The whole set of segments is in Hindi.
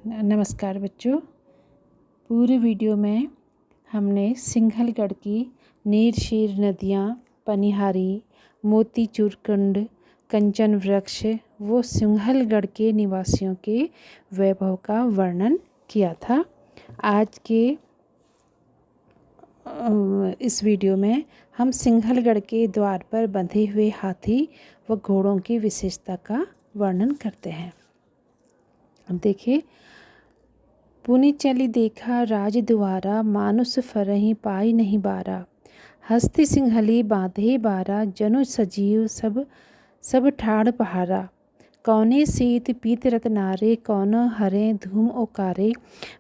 नमस्कार बच्चों। पूरे वीडियो में हमने सिंघलगढ़ की नीरशीर नदियाँ, पनिहारी, मोतीचूर कुंड, कंचन वृक्ष वो सिंघलगढ़ के निवासियों के वैभव का वर्णन किया था। आज के इस वीडियो में हम सिंघलगढ़ के द्वार पर बंधे हुए हाथी व घोड़ों की विशेषता का वर्णन करते हैं। अब देखिए, पुनि चली देखा राज द्वारा, मानुष फरहि पाई नहीं बारा। हस्ती सिंघली बांधे बारा, जनु सजीव सब ठाड़ पहारा। कौने सीत पीत रतनारे, कौनो हरे धूम ओकारे।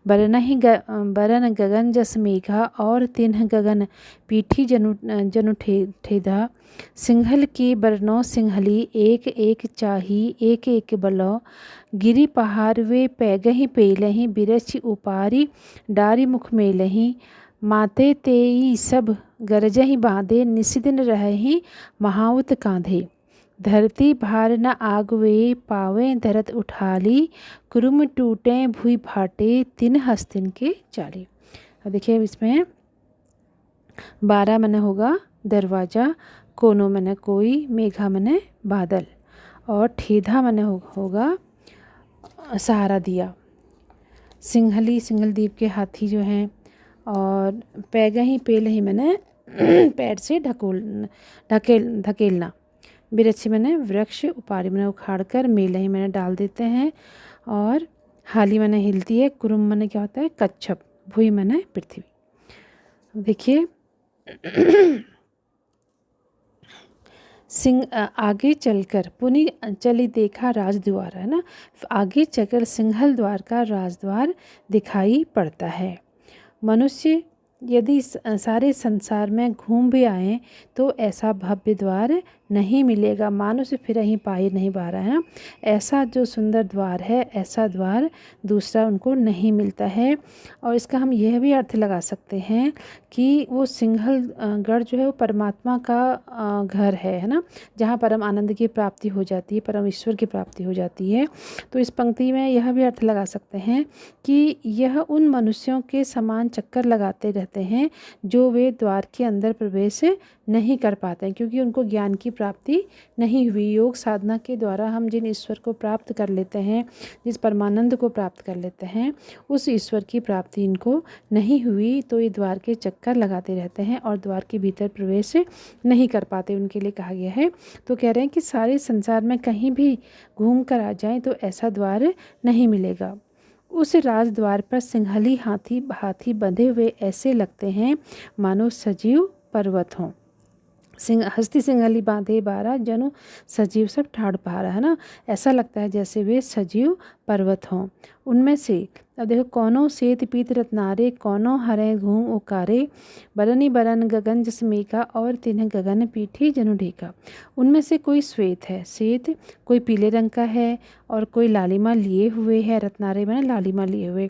बरन गगन जस मेघा, और तिन्ह गगन पीठी जनु ठेधा। सिंघल की बरनों सिंघली, एक एक चाही एक एक बलो। गिरी पहाड़ वे पैगहि पेलहि, बिरछ उपारी डारी मुख मेलहि। माते तेई सब गरजहि बांधे, निसिदिन रहहि महाउत कांधे। धरती भार न आगवे, पावे धरत उठाली। कुरुम टूटे भुई भाटे, तिन हस्तिन के चाली। अब देखिए, इसमें 12 मने होगा दरवाजा, कोनो मने कोई, मेघा मने बादल, और ठेधा मने होगा सहारा दिया। सिंघलदीप के हाथी जो हैं, और पैगहि पेलहि मने पैर से धकेलना। बिरछी मैंने वृक्ष, उपारी मैंने उखाड़ कर, मेलही मैंने डाल देते हैं, और हाली मैंने हिलती है। कुरुम मैंने क्या होता है कच्छप, भुई मैंने पृथ्वी। देखिए आगे चलकर पुनि चली देखा राजद्वार, है ना। आगे चलकर सिंघल द्वार का राजद्वार दिखाई पड़ता है। मनुष्य यदि सारे संसार में घूम भी आए तो ऐसा भव्य द्वार नहीं मिलेगा। मानुष फिर ही पाई नहीं पा रहा है। ऐसा जो सुंदर द्वार है, ऐसा द्वार दूसरा उनको नहीं मिलता है। और इसका हम यह भी अर्थ लगा सकते हैं कि वो सिंघलगढ़ जो है वो परमात्मा का घर है ना, जहाँ परम आनंद की प्राप्ति हो जाती है, परम ईश्वर की प्राप्ति हो जाती है। तो इस पंक्ति में यह भी अर्थ लगा सकते हैं कि यह उन मनुष्यों के समान चक्कर लगाते रहते हैं जो वे द्वार के अंदर प्रवेश नहीं कर पाते हैं, क्योंकि उनको ज्ञान की प्राप्ति नहीं हुई। योग साधना के द्वारा हम जिन ईश्वर को प्राप्त कर लेते हैं, जिस परमानंद को प्राप्त कर लेते हैं, उस ईश्वर की प्राप्ति इनको नहीं हुई, तो ये द्वार के चक्कर लगाते रहते हैं और द्वार के भीतर प्रवेश नहीं कर पाते। उनके लिए कहा गया है। तो कह रहे हैं कि सारे संसार में कहीं भी घूम कर आ जाएं तो ऐसा द्वार नहीं मिलेगा। उस राजद्वार पर सिंघली हाथी बंधे हुए ऐसे लगते हैं मानो सजीव पर्वत हों। हस्ती सिंघली बांधे बारा, जनु सजीव सब ठाड़ पहाड़ा, है ना। ऐसा लगता है जैसे वे सजीव पर्वत हों। उनमें से अब देखो, कौनो सेत पीत रत्नारे, कौनो हरे घूम उकारे। बरन गगन जस मेघा, और तिन्ह गगन पीठी जनु ढेका। उनमें से कोई श्वेत है, श्वेत कोई पीले रंग का है, और कोई लालिमा लिए हुए है, रत्नारे में लालिमा लिए हुए,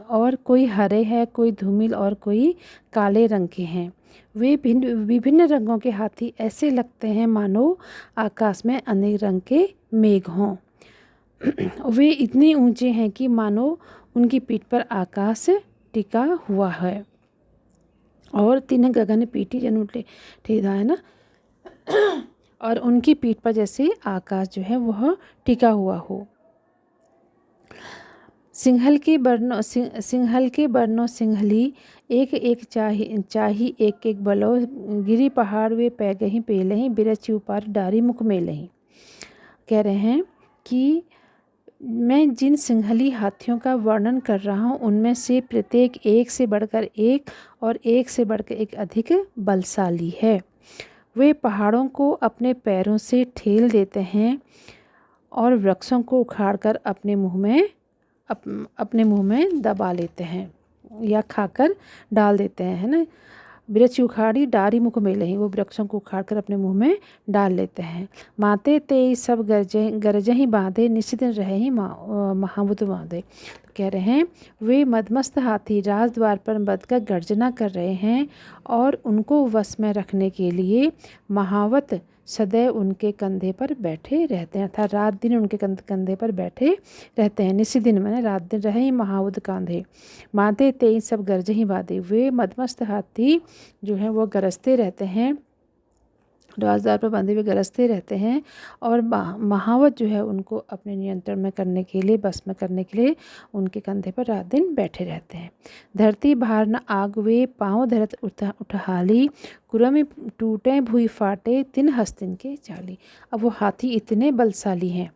और कोई हरे है, कोई धूमिल, और कोई काले रंग के हैं। वे विभिन्न रंगों के हाथी ऐसे लगते हैं मानो आकाश में अनेक रंग के मेघ हों। वे इतने ऊंचे हैं कि मानो उनकी पीठ पर आकाश टिका हुआ है, और तिन्ह गगन पीठी जनु ठेधा, है ना। और उनकी पीठ पर जैसे आकाश जो है वह टिका हुआ हो। सिंघल के बरनों सिंघली, एक एक चाही एक एक बलो। गिरी पहाड़ वे पैगहि पेलहि, बिरछ उपार डारी मुख मेलहि। कह रहे हैं कि मैं जिन सिंघली हाथियों का वर्णन कर रहा हूँ, उनमें से प्रत्येक एक से बढ़कर एक, और एक से बढ़कर एक अधिक बलशाली है। वे पहाड़ों को अपने पैरों से ठेल देते हैं, और वृक्षों को उखाड़कर अपने मुंह में दबा लेते हैं या खाकर डाल देते हैं, है ना। वृक्ष उखाड़ी डारी मुख मेलहि, वो वृक्षों को उखाड़कर अपने मुंह में डाल लेते हैं। माते ते सब गरजहि बांधे, निश्चित रहहि महामुत बांधे। तो कह रहे हैं वे मदमस्त हाथी राजद्वार पर बंधकर गर्जना कर रहे हैं, और उनको वश में रखने के लिए महावत सदैव उनके कंधे पर बैठे रहते हैं, अर्थात रात दिन उनके कंधे पर बैठे रहते हैं। निसी दिन मैंने रात दिन रहे ही महाउद कांधे, माते तेई सब गरज ही बादे। वे मदमस्त हाथी जो है वो गरजते रहते हैं, राजद्वार पर बंधे हुए गरजते रहते हैं, और महावत जो है उनको अपने नियंत्रण में करने के लिए, बस में करने के लिए उनके कंधे पर रात दिन बैठे रहते हैं। धरती भार न आग वे, पाँव धरत उठहाली, कुरम टूटे भुई फाटे, तिन हस्तिन के चाली। अब वो हाथी इतने बलशाली हैं,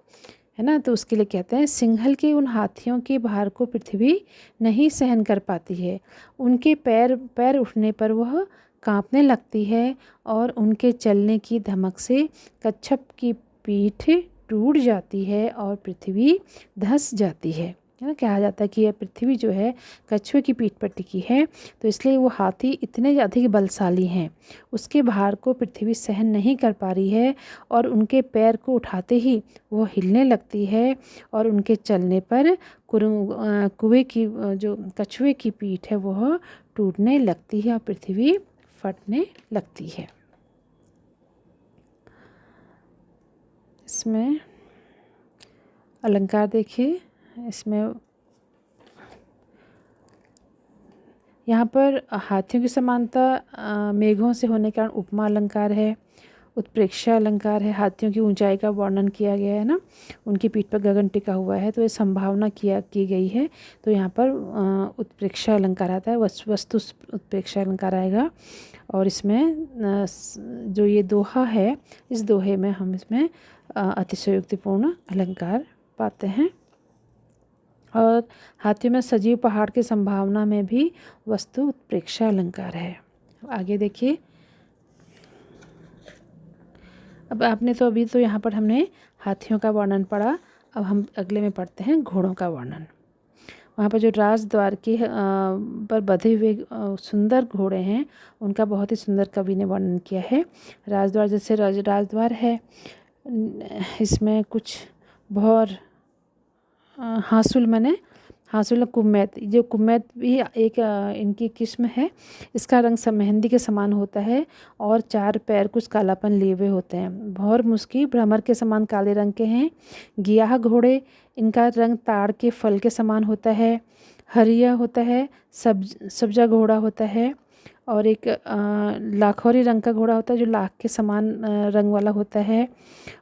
है ना, तो उसके लिए कहते हैं सिंहल के उन हाथियों के भार को पृथ्वी नहीं सहन कर पाती है। उनके पैर उठने पर वह कांपने लगती है, और उनके चलने की धमक से कच्छप की पीठ टूट जाती है और पृथ्वी धंस जाती है ना। कहा जाता है कि यह पृथ्वी जो है कछुए की पीठ पर टिकी है, तो इसलिए वो हाथी इतने अधिक बलशाली हैं, उसके भार को पृथ्वी सहन नहीं कर पा रही है, और उनके पैर को उठाते ही वो हिलने लगती है, और उनके चलने पर कुएं की जो कछुए की पीठ है वह टूटने लगती है और पृथ्वी फटने लगती है। इसमें अलंकार देखिए, इसमें यहाँ पर हाथियों की समानता मेघों से होने के कारण उपमा अलंकार है। उत्प्रेक्षा अलंकार है, हाथियों की ऊंचाई का वर्णन किया गया है ना, उनकी पीठ पर गगन टिका हुआ है, तो ये संभावना की गई है, तो यहाँ पर उत्प्रेक्षा अलंकार आता है, वस्तु उत्प्रेक्षा अलंकार आएगा। और इसमें जो ये दोहा है, इस दोहे में हम इसमें अतिशयोक्तिपूर्ण अलंकार पाते हैं। और हाथियों में सजीव पहाड़ की संभावना में भी वस्तु उत्प्रेक्षा अलंकार है। आगे देखिए, अब आपने तो अभी तो यहाँ पर हमने हाथियों का वर्णन पढ़ा, अब हम अगले में पढ़ते हैं घोड़ों का वर्णन। वहाँ पर जो राजद्वार के पर बंधे हुए सुंदर घोड़े हैं, उनका बहुत ही सुंदर कवि ने वर्णन किया है। राजद्वार जैसे राजद्वार है, इसमें कुछ भौर हासुल कुमैत, जो कुमैत भी एक इनकी किस्म है। इसका रंग मेहंदी के समान होता है, और 4 पैर कुछ कालापन लिए हुए होते हैं। भौर मुस्की भ्रमर के समान काले रंग के हैं। गियाह घोड़े, इनका रंग ताड़ के फल के समान होता है। हरिया होता है, सब्जा घोड़ा होता है, और एक लाखोरी रंग का घोड़ा होता है जो लाख के समान रंग वाला होता है।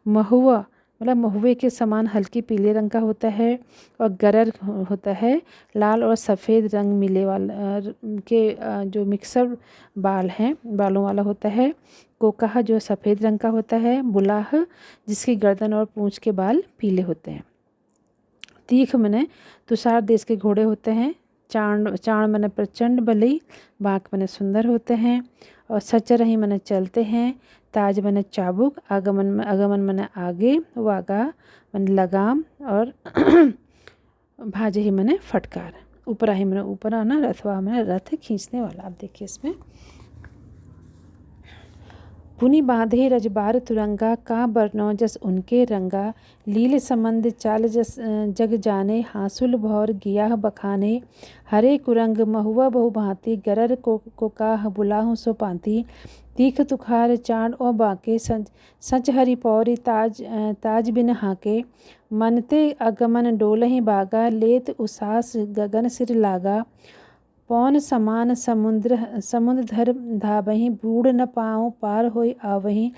महुआ मतलब महुए के समान हल्के पीले रंग का होता है, और गरर होता है लाल और सफ़ेद रंग मिले वाला के जो मिक्सर बाल हैं, बालों वाला होता है। कोकाहा जो सफ़ेद रंग का होता है। बुलाह जिसकी गर्दन और पूंछ के बाल पीले होते हैं। तीख मने तुषार देश के घोड़े होते हैं। चाण मने प्रचंड बली, बाँक मने सुंदर होते हैं, और सचरही मने चलते हैं। ताज मने चाबुक, आगमन मने आगे, वागा मने लगाम, और भाजही मने फटकार। ऊपराही मने ऊपर आना, रथवा मने रथ खींचने वाला। आप देखिए इसमें, पुनि बांधे रजबार तुरंगा, का बरनौ जस उनके रंगा। लील संबंध चाल जस जग जाने, हासुल भौर गियाह बखाने। हरे कुरंग महुआ बहु भांति, गरर को काह बुलाहु सो पांति। तीख तुखार चाण और बाके, सच हरि पौरी ताज बिन हाके। मनते अगमन डोलहि बागा, लेत उसास गगन सिर लागा। पौन समान समुद्र धर धाबहि, बूढ़ न पाँव पार होई आवहि।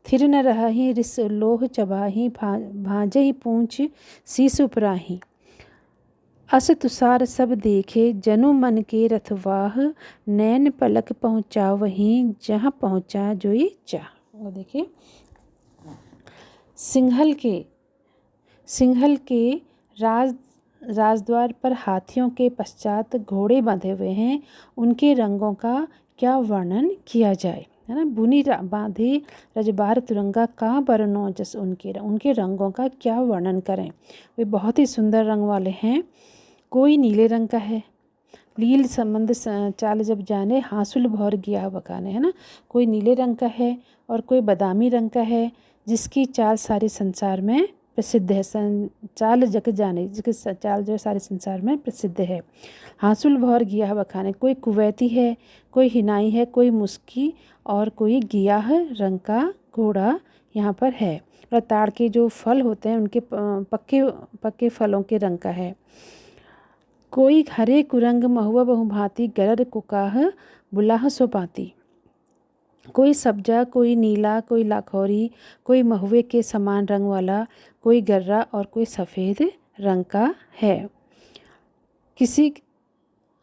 थिर न रहहि रिस लोह चबाहि, भांजहि पूंछ शीस उपराहि। अस तुषार सब देखे, जनु मन के रथवाह। नैन पलक पहुँचावहि, जहाँ पहुँचा जोई चाह। वो देखिए, सिंहल के राजद्वार पर हाथियों के पश्चात घोड़े बंधे हुए हैं, उनके रंगों का क्या वर्णन किया जाए, है ना। बुनी बांधे रजबार तुरंगा, का बरनौ जस उनके रंगों का क्या वर्णन करें। वे बहुत ही सुंदर रंग वाले हैं। कोई नीले रंग का है, लील संबंध चाल जब जाने, हासुल भौर गियाह बखाने, है ना। कोई नीले रंग का है और कोई बादामी रंग का है, जिसकी चाल सारे संसार में प्रसिद्ध है। चाल जग जाने, जिसकी चाल जो है सारे संसार में प्रसिद्ध है। हासुल भौर गियाह बखाने, कोई कुवैती है, कोई हिनाई है, कोई मुस्की, और कोई गियाह रंग का घोड़ा यहाँ पर है। और ताड़ के जो फल होते हैं उनके पक्के पक्के फलों के रंग का है। कोई हरे कुरंग महुआ बहुभांति गरर कुकाह बुलाह सो पाती। कोई सब्जा, कोई नीला, कोई लाखौरी, कोई महुए के समान रंग वाला, कोई गर्रा और कोई सफ़ेद रंग का है। किसी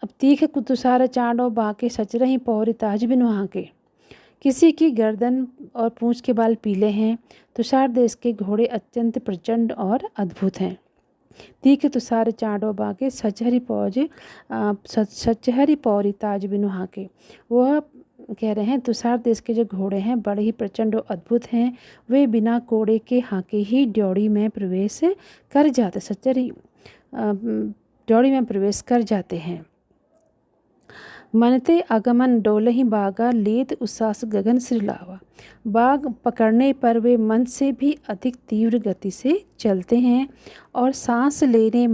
अब तीख कुतुसार चांडो बाके सच रही पौरी ताज बिन वहाँ के। किसी की गर्दन और पूंछ के बाल पीले हैं। तुषार देश के घोड़े अत्यंत प्रचंड और अद्भुत हैं। तीख तुषार चांडो बाके सचहरी पौरी ताज बिन वहाँ के। वह कह रहे हैं तुषार देश के जो घोड़े हैं बड़े ही प्रचंड और अद्भुत हैं। वे बिना कोड़े के हाके ही ड्योढ़ी में प्रवेश कर जाते सचहरी ड्योढ़ी में प्रवेश कर जाते हैं। मनते आगमन डोलहि बागा लेत उसास गगन सिरलावा। बाग पकड़ने पर वे मन से भी अधिक तीव्र गति से चलते हैं और सांस लेने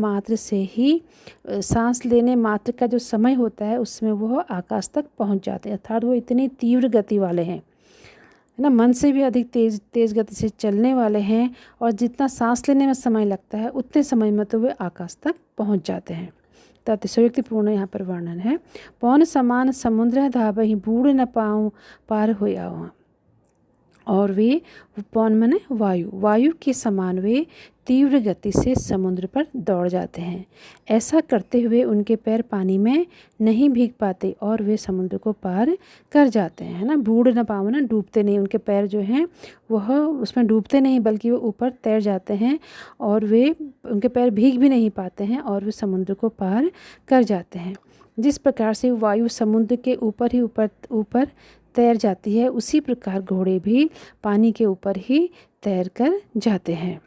मात्र का जो समय होता है उसमें वह आकाश तक पहुंच जाते हैं। अर्थात वो इतनी तीव्र गति वाले हैं, है ना, मन से भी अधिक तेज गति से चलने वाले हैं। और जितना सांस लेने में समय लगता है उतने समय में तो वे आकाश तक पहुंच जाते हैं। तो अतिशयोक्तिपूर्ण यहाँ पर वर्णन है। पौन समान समुद्र धाबहि बूढ़ न पाऊँ पार होया। और वे पौन माने वायु के समान वे तीव्र गति से समुद्र पर दौड़ जाते हैं। ऐसा करते हुए उनके पैर पानी में नहीं भीग पाते और वे समुद्र को पार कर जाते हैं, है ना। बूढ़ न पाओ ना, डूबते नहीं, उनके पैर जो हैं वह उसमें डूबते नहीं बल्कि वो ऊपर तैर जाते हैं और वे उनके पैर भीग भी नहीं पाते हैं और वे समुद्र को पार कर जाते हैं। जिस प्रकार से वायु समुद्र के ऊपर ही ऊपर तैर जाती है उसी प्रकार घोड़े भी पानी के ऊपर ही तैर कर जाते हैं।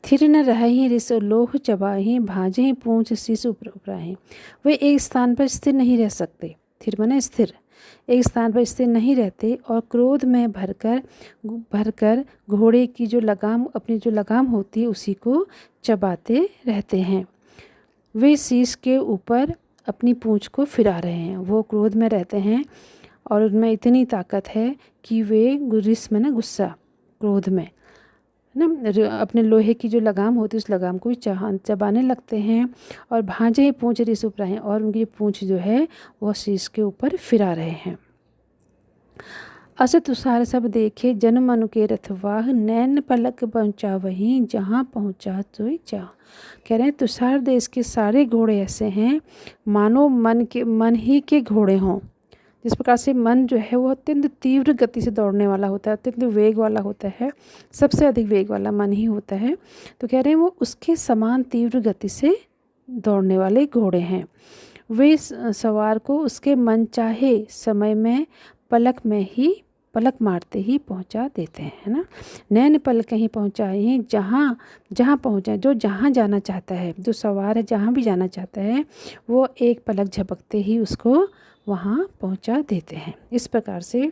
थिर न रही रिस लोह चबाही भाजे पूंछ शीश उपराही। वे एक स्थान पर स्थिर नहीं रह सकते। थिर माने स्थिर, एक स्थान पर स्थिर नहीं रहते और क्रोध में भरकर घोड़े की जो लगाम होती है उसी को चबाते रहते हैं। वे शीश के ऊपर अपनी पूंछ को फिरा रहे हैं। वो क्रोध में रहते हैं और उनमें इतनी ताकत है कि वे रिस में ना गुस्सा, क्रोध में ना अपने लोहे की जो लगाम होती है उस लगाम को चबाने लगते हैं। और भांजे ही पूंछ रिस ऊपर हैं और उनकी पूंछ जो है वह शीश के ऊपर फिरा रहे हैं। अस तुषार सब देखे जन मनु के रथवाह नैन पलक पहुँचा वहीं जहाँ पहुँचा तो चाह। कह रहे हैं तुषार देश के सारे घोड़े ऐसे हैं मानो मन ही के घोड़े हों। जिस प्रकार से मन जो है वो अत्यंत तीव्र गति से दौड़ने वाला होता है, अत्यंत वेग वाला होता है, सबसे अधिक वेग वाला मन ही होता है। तो कह रहे हैं वो उसके समान तीव्र गति से दौड़ने वाले घोड़े हैं। वे सवार को उसके मन चाहे समय में पलक मारते ही पहुंचा देते हैं, है ना। नैन पलक ही पहुंचाए हैं जहाँ पहुँचा, जो जहाँ जाना चाहता है, जो सवार है जहाँ भी जाना चाहता है वो एक पलक झपकते ही उसको वहाँ पहुँचा देते हैं। इस प्रकार से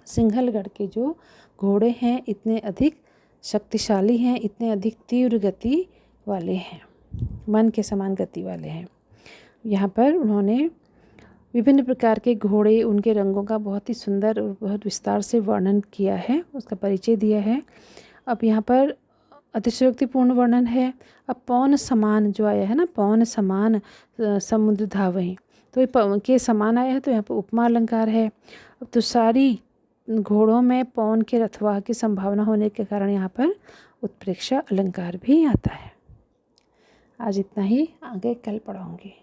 सिंहलगढ़ के जो घोड़े हैं इतने अधिक शक्तिशाली हैं, इतने अधिक तीव्र गति वाले हैं, मन के समान गति वाले हैं। यहाँ पर उन्होंने विभिन्न प्रकार के घोड़े, उनके रंगों का बहुत ही सुंदर और बहुत विस्तार से वर्णन किया है, उसका परिचय दिया है। अब यहाँ पर अतिशयोक्तिपूर्ण वर्णन है। अब पौन समान जो आया है ना, पौन समान समुद्र धावहीं, तो ये के समान आया है तो यहाँ पर उपमा अलंकार है। अब तो सारी घोड़ों में पौन के रथवाह की संभावना होने के कारण यहाँ पर उत्प्रेक्षा अलंकार भी आता है। आज इतना ही, आगे कल पढ़ाऊँगी।